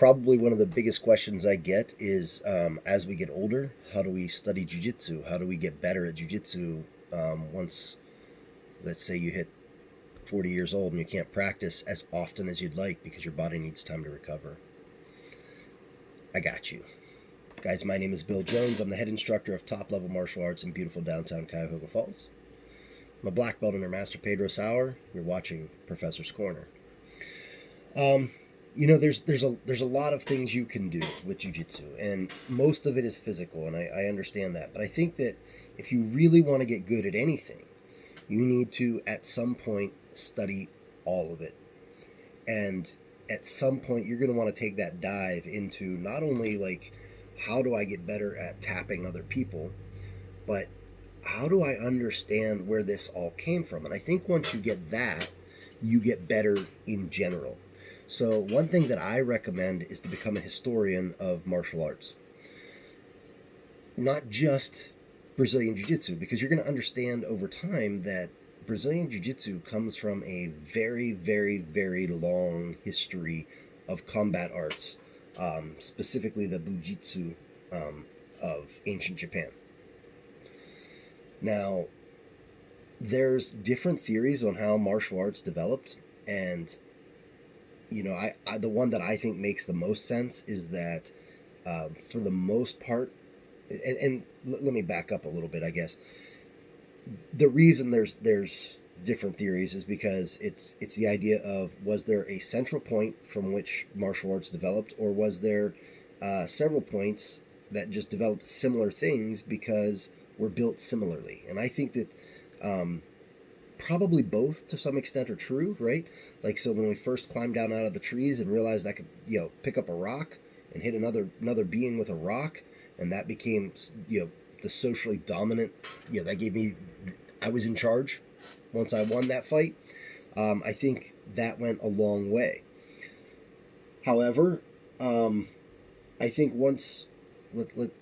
Probably one of the biggest questions I get is, as we get older, how do we study jiu-jitsu? How do we get better at jiu-jitsu once, let's say, you hit 40 years old and you can't practice as often as you'd like because your body needs time to recover? I got you. Guys, my name is Bill Jones. I'm the head instructor of top-level martial arts in beautiful downtown Cuyahoga Falls. I'm a black belt under Master Pedro Sauer. You're watching Professor's Corner. There's a lot of things you can do with jiu-jitsu, and most of it is physical, and I understand that. But I think that if you really want to get good at anything, you need to, at some point, study all of it. And at some point, you're going to want to take that dive into not only, like, how do I get better at tapping other people, but how do I understand where this all came from? And I think once you get that, you get better in general. So one thing that I recommend is to become a historian of martial arts. Not just Brazilian Jiu-Jitsu, because you're going to understand over time that Brazilian Jiu-Jitsu comes from a very, very, very long history of combat arts, specifically the Bujitsu of ancient Japan. Now, there's different theories on how martial arts developed, and I the one that I think makes the most sense is that, for the most part, and let me back up a little bit, I guess. The reason there's different theories is because it's the idea of, was there a central point from which martial arts developed, or was there several points that just developed similar things because were built similarly? And I think that probably both to some extent are true, right? Like, so when we first climbed down out of the trees and realized I could, pick up a rock and hit another being with a rock, and that became, the socially dominant, that gave me, I was in charge once I won that fight. I think that went a long way. However, I think once,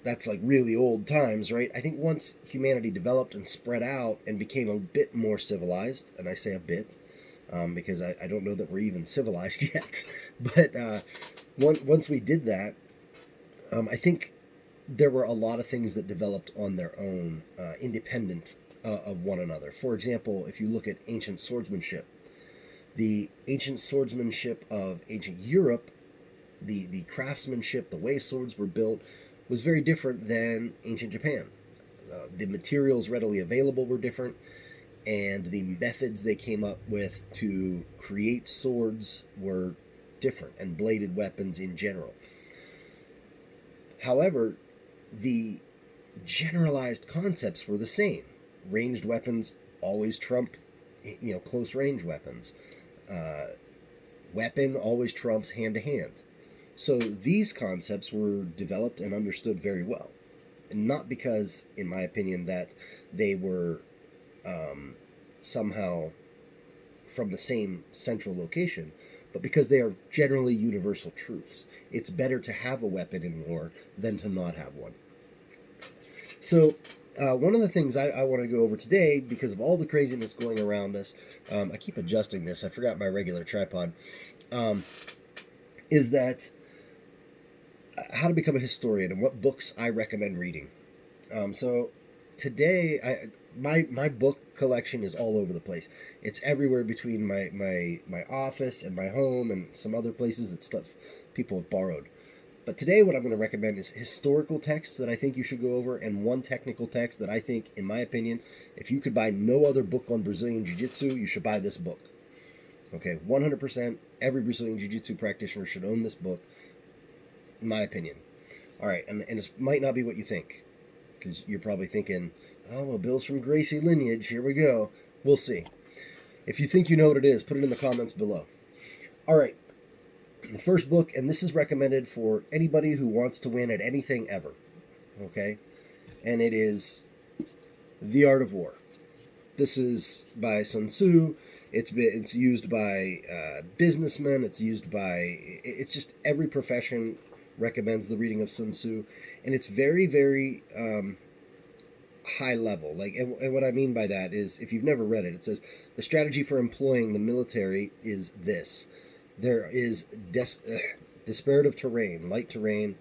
that's like really old times, right? I think once humanity developed and spread out and became a bit more civilized, and I say a bit, because I don't know that we're even civilized yet, but once we did that, I think there were a lot of things that developed on their own, independent of one another. For example, if you look at ancient swordsmanship, the ancient swordsmanship of ancient Europe, the craftsmanship, the way swords were built, was very different than ancient Japan. The materials readily available were different, and the methods they came up with to create swords were different, and bladed weapons in general. However, the generalized concepts were the same. Ranged weapons always trump, close range weapons. Weapon always trumps hand-to-hand. So these concepts were developed and understood very well. And not because, in my opinion, that they were somehow from the same central location, but because they are generally universal truths. It's better to have a weapon in war than to not have one. So one of the things I want to go over today, because of all the craziness going around us, I keep adjusting this, I forgot my regular tripod, is that how to become a historian and what books I recommend reading. So today, my book collection is all over the place. It's everywhere between my office and my home and some other places that stuff people have borrowed. But today what I'm going to recommend is historical texts that I think you should go over, and one technical text that I think, in my opinion, if you could buy no other book on Brazilian Jiu-Jitsu, you should buy this book. Okay, 100%, every Brazilian Jiu-Jitsu practitioner should own this book, in my opinion. All right, and it might not be what you think, because you're probably thinking, oh, well, Bill's from Gracie lineage, here we go. We'll see. If you think you know what it is, put it in the comments below. All right, the first book, and this is recommended for anybody who wants to win at anything ever, okay? And it is The Art of War. This is by Sun Tzu. It's used by businessmen. It's just every profession recommends the reading of Sun Tzu, and it's very, very high level. And what I mean by that is, if you've never read it, it says the strategy for employing the military is this: there is Disparative terrain, light terrain,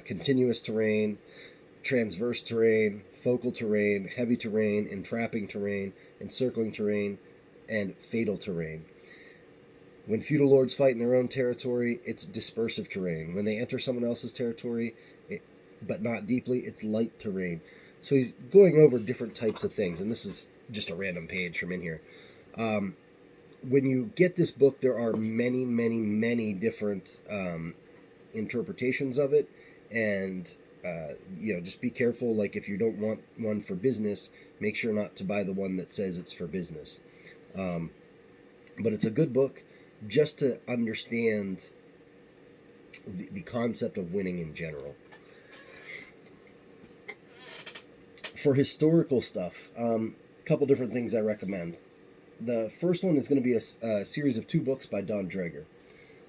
continuous terrain, transverse terrain, focal terrain, heavy terrain, entrapping terrain, encircling terrain, and fatal terrain. When feudal lords fight in their own territory, it's dispersive terrain. When they enter someone else's territory, but not deeply, it's light terrain. So he's going over different types of things, and this is just a random page from in here. When you get this book, there are many, many, many different interpretations of it, and just be careful. Like, if you don't want one for business, make sure not to buy the one that says it's for business. But it's a good book just to understand the concept of winning in general. For historical stuff, a couple different things I recommend. The first one is going to be a series of 2 books by Don Draeger.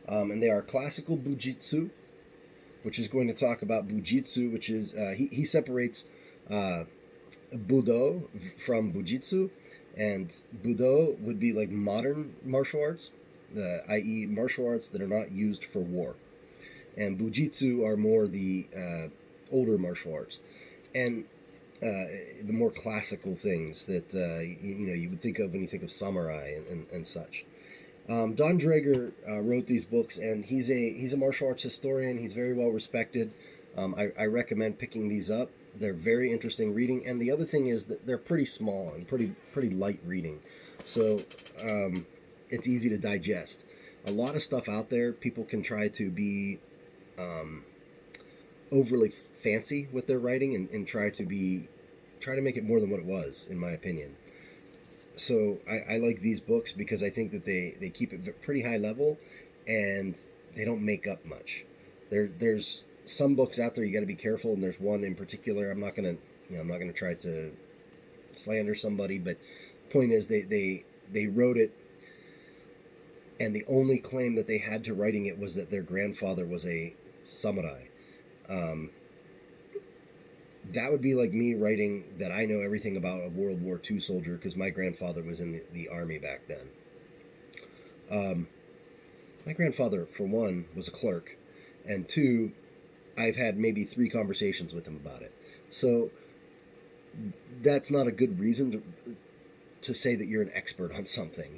And they are Classical Jiu-jitsu, which is going to talk about Jiu-jitsu, which is, he separates Budo from Jiu-jitsu, and Budo would be like modern martial arts, i.e. martial arts that are not used for war. And Jiu-jitsu are more the older martial arts. And the more classical things that you would think of when you think of samurai and such. Don Draeger wrote these books, and he's a martial arts historian. He's very well respected. I recommend picking these up. They're very interesting reading, and the other thing is that they're pretty small and pretty light reading, so it's easy to digest. A lot of stuff out there, people can try to be overly fancy with their writing and try to make it more than what it was, in my opinion. So I like these books because I think that they keep it pretty high level, and they don't make up much. There's some books out there you got to be careful, and there's one in particular. I'm not gonna try to slander somebody, but point is they wrote it, and the only claim that they had to writing it was that their grandfather was a samurai. That would be like me writing that I know everything about a World War II soldier because my grandfather was in the army back then. My grandfather, for one, was a clerk, and 2, I've had maybe 3 conversations with him about it. So that's not a good reason to say that you're an expert on something.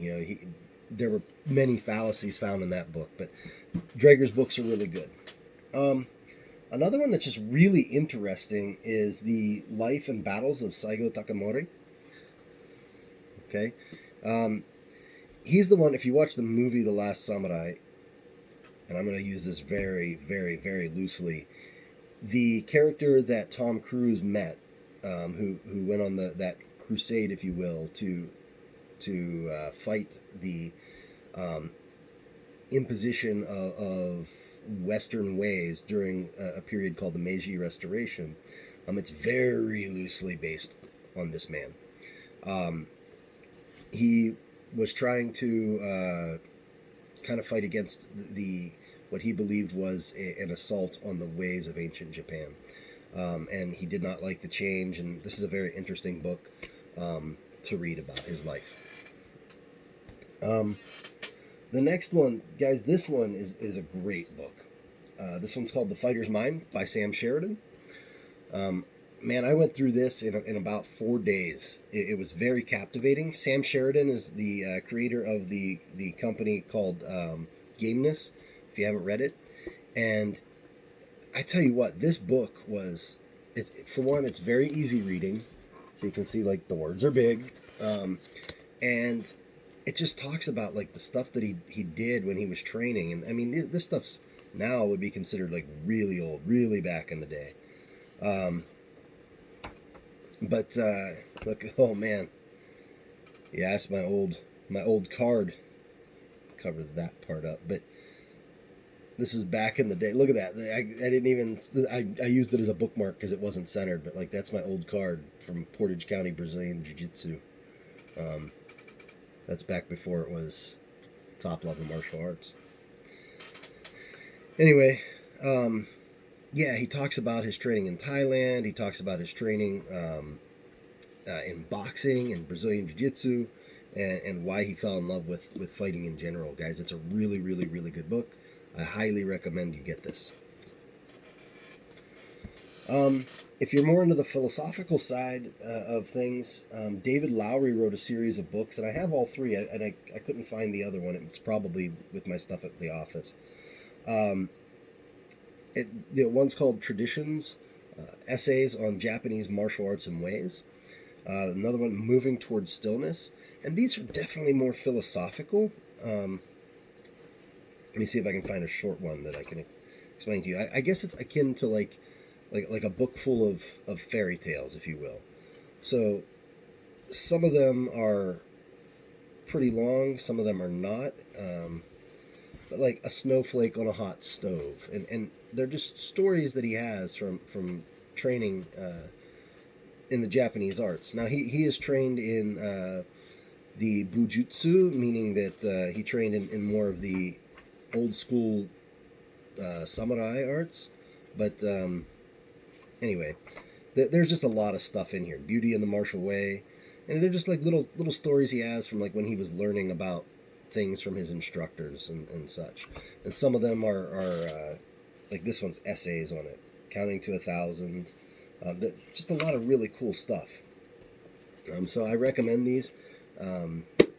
There were many fallacies found in that book, but Draeger's books are really good. Another one that's just really interesting is the Life and Battles of Saigo Takamori. Okay. He's the one, if you watch the movie The Last Samurai, and I'm going to use this very, very, very loosely, the character that Tom Cruise met, who went on that crusade, if you will, to fight the imposition of Western ways during a period called the Meiji Restoration. It's very loosely based on this man. He was trying to kind of fight against what he believed was an assault on the ways of ancient Japan. And he did not like the change, and this is a very interesting book to read about his life. The next one, guys, this one is a great book. This one's called The Fighter's Mind by Sam Sheridan. Man, I went through this in about 4 days. It was very captivating. Sam Sheridan is the creator of the company called Gameness, if you haven't read it. And I tell you what, this book was, for one, it's very easy reading. So you can see, like, the words are big. And it just talks about, like, the stuff that he did when he was training. And, I mean, this stuff's now would be considered, like, really old, really back in the day. But look, oh man, yeah, that's my old card. Cover that part up, but this is back in the day. Look at that. I didn't even. I used it as a bookmark because it wasn't centered, but like that's my old card from Portage County, Brazilian Jiu-jitsu. That's back before it was top level martial arts. Anyway, yeah, he talks about his training in Thailand. He talks about his training in boxing and Brazilian Jiu-jitsu, and why he fell in love with fighting in general. Guys, it's a really, really, really good book. I highly recommend you get this. If you're more into the philosophical side of things, David Lowery wrote a series of books, and I have all three, and I couldn't find the other one. It's probably with my stuff at the office. One's called Traditions, Essays on Japanese Martial Arts and Ways. Another one, Moving Towards Stillness. And these are definitely more philosophical. Let me see if I can find a short one that I can explain to you. I guess it's akin to like a book full of fairy tales, if you will. So some of them are pretty long, some of them are not. But like A Snowflake on a Hot Stove. And they're just stories that he has from training in the Japanese arts. Now, he is trained in the Bujutsu, meaning that he trained in more of the old school samurai arts. But anyway, there's just a lot of stuff in here. Beauty in the Martial Way. And they're just like little stories he has from like when he was learning about things from his instructors and such. And some of them are like this one's essays on it. Counting to 1,000. Just a lot of really cool stuff. So I recommend these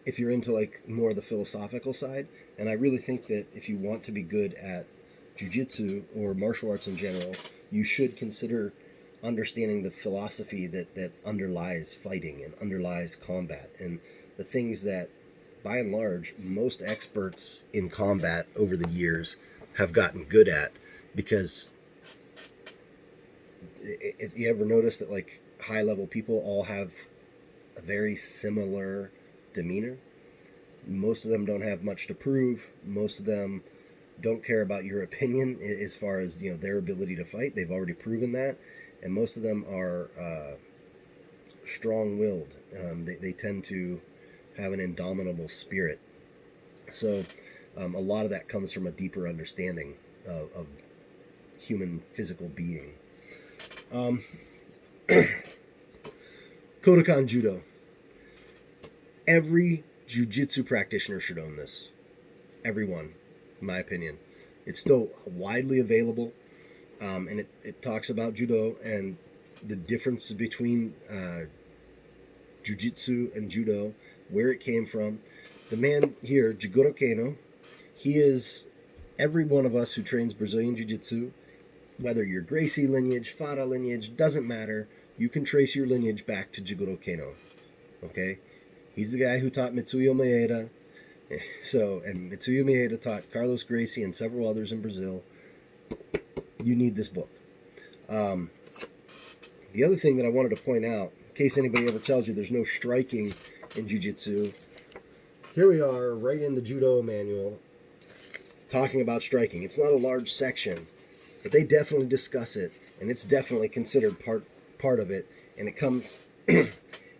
if you're into like more of the philosophical side. And I really think that if you want to be good at jiu-jitsu or martial arts in general, you should consider understanding the philosophy that underlies fighting and underlies combat, and the things that, by and large, most experts in combat over the years have gotten good at. Because you ever notice that like high-level people all have a very similar demeanor? Most of them don't have much to prove. Most of them don't care about your opinion as far as their ability to fight. They've already proven that. And most of them are strong-willed. They tend to have an indomitable spirit. So a lot of that comes from a deeper understanding of human physical being. Kodokan Judo. Every jiu-jitsu practitioner should own this. Everyone, in my opinion. It's still widely available, and it talks about judo and the difference between jiu-jitsu and judo, where it came from. The man here, Jigoro Kano, he is every one of us who trains Brazilian jiu-jitsu. Whether you're Gracie lineage, Fada lineage, doesn't matter. You can trace your lineage back to Jigoro Kano. Okay? He's the guy who taught Mitsuyo Maeda. And Mitsuyo Maeda taught Carlos Gracie and several others in Brazil. You need this book. The other thing that I wanted to point out, in case anybody ever tells you there's no striking in jiu-jitsu, here we are right in the judo manual talking about striking. It's not a large section, but they definitely discuss it, and it's definitely considered part of it, and it comes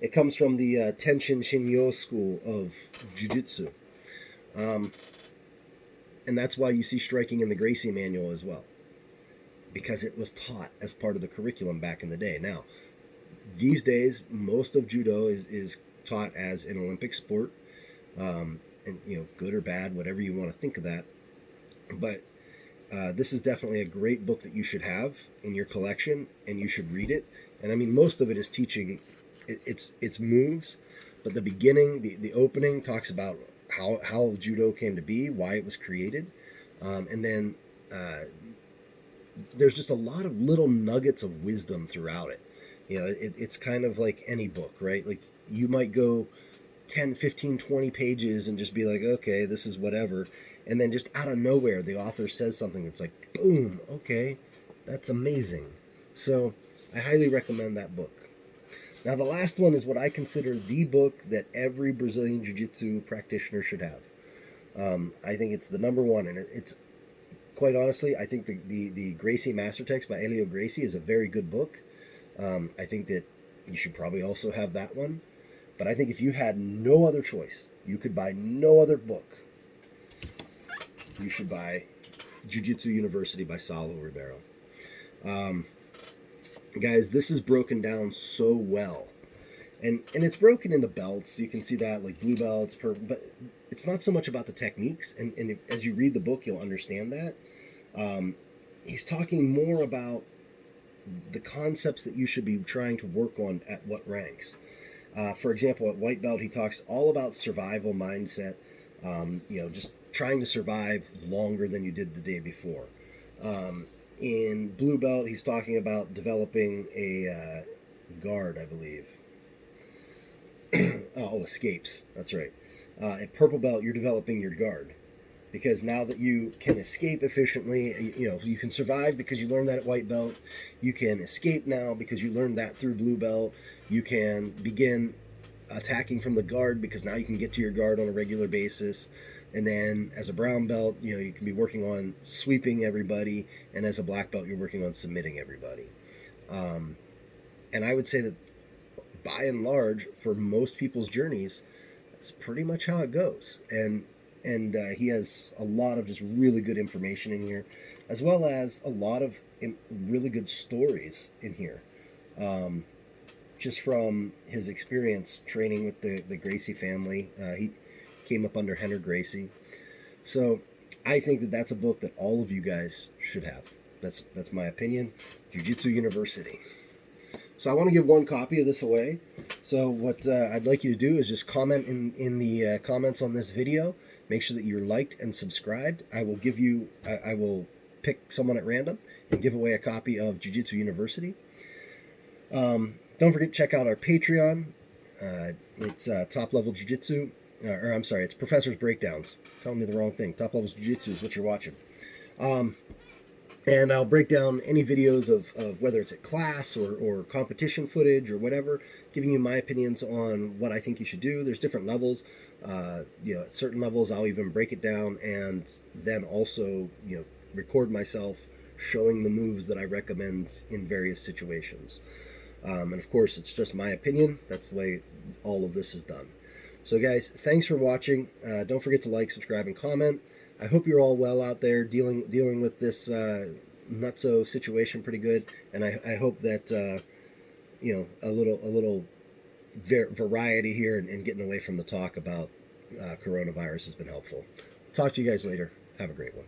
it comes from the Tenshin Shinyo school of jiu-jitsu. And that's why you see striking in the Gracie manual as well, because it was taught as part of the curriculum back in the day. Now, these days, most of judo is taught as an Olympic sport, and good or bad, whatever you want to think of that. But this is definitely a great book that you should have in your collection, and you should read it. And I mean, most of it is teaching its moves, but the beginning, the opening talks about how judo came to be, why it was created, and then there's just a lot of little nuggets of wisdom throughout it. It's kind of like any book, right? Like you might go 10, 15, 20 pages and just be like, okay, this is whatever. And then just out of nowhere, the author says something that's like, boom, okay, that's amazing. So I highly recommend that book. Now, the last one is what I consider the book that every Brazilian Jiu-Jitsu practitioner should have. I think it's the number one, and it's quite honestly, I think the Gracie Master Text by Helio Gracie is a very good book. I think that you should probably also have that one. But I think if you had no other choice, you could buy no other book, you should buy Jiu-Jitsu University by Saulo Ribeiro. Guys, this is broken down so well. And it's broken into belts. You can see that, like blue belts, purple, but it's not so much about the techniques. And as you read the book, you'll understand that. He's talking more about the concepts that you should be trying to work on at what ranks. For example, at white belt, he talks all about survival mindset, just trying to survive longer than you did the day before. In blue belt, he's talking about developing a guard, I believe. Escapes. That's right. At purple belt, you're developing your guard. Because now that you can escape efficiently, you can survive because you learned that at white belt. You can escape now because you learned that through blue belt. You can begin attacking from the guard because now you can get to your guard on a regular basis. And then as a brown belt, you can be working on sweeping everybody. And as a black belt, you're working on submitting everybody. And I would say that by and large, for most people's journeys, that's pretty much how it goes. And he has a lot of just really good information in here, as well as a lot of really good stories in here. Just from his experience training with the Gracie family. He came up under Henry Gracie. So I think that that's a book that all of you guys should have. That's my opinion. Jiu-Jitsu University. So I want to give one copy of this away. So what I'd like you to do is just comment in the comments on this video. Make sure that you're liked and subscribed. I will pick someone at random and give away a copy of Jiu-Jitsu University. Don't forget to check out our Patreon. It's Top Level Jiu-Jitsu. It's Professor's Breakdowns. Telling me the wrong thing. Top Level Jiu-Jitsu is what you're watching. And I'll break down any videos of whether it's at class or competition footage or whatever, giving you my opinions on what I think you should do. There's different levels. At certain levels, I'll even break it down and then also, record myself showing the moves that I recommend in various situations. And of course, it's just my opinion. That's the way all of this is done. So guys, thanks for watching. Don't forget to like, subscribe, and comment. I hope you're all well out there dealing with this nutso situation pretty good, and I hope that a little variety here and getting away from the talk about coronavirus has been helpful. Talk to you guys later. Have a great one.